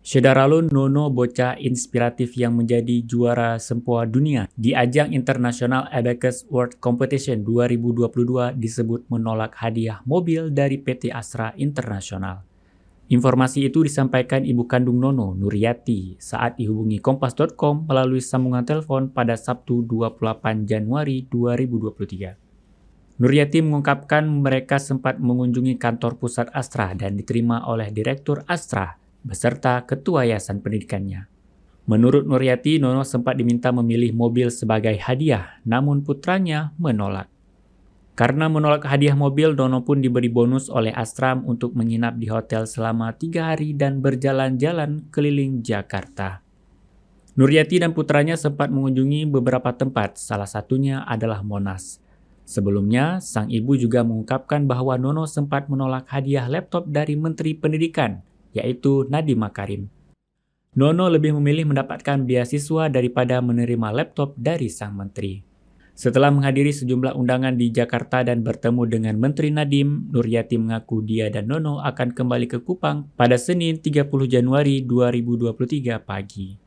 Syederalun Nono bocah inspiratif yang menjadi juara sempoa dunia di ajang International Abacus World Competition 2022 disebut menolak hadiah mobil dari PT Astra International. Informasi itu disampaikan ibu kandung Nono, Nuryati, saat dihubungi Kompas.com melalui sambungan telepon pada Sabtu 28 Januari 2023. Nuryati mengungkapkan mereka sempat mengunjungi kantor pusat Astra dan diterima oleh Direktur Astra beserta Ketua Yayasan Pendidikannya. Menurut Nuryati, Nono sempat diminta memilih mobil sebagai hadiah, namun putranya menolak. Karena menolak hadiah mobil, Nono pun diberi bonus oleh Astra untuk menginap di hotel selama 3 hari dan berjalan-jalan keliling Jakarta. Nuryati dan putranya sempat mengunjungi beberapa tempat, salah satunya adalah Monas. Sebelumnya, sang ibu juga mengungkapkan bahwa Nono sempat menolak hadiah laptop dari Menteri Pendidikan, yaitu Nadiem Makarim. Nono lebih memilih mendapatkan beasiswa daripada menerima laptop dari sang menteri. Setelah menghadiri sejumlah undangan di Jakarta dan bertemu dengan Menteri Nadiem, Nuryati mengaku dia dan Nono akan kembali ke Kupang pada Senin 30 Januari 2023 pagi.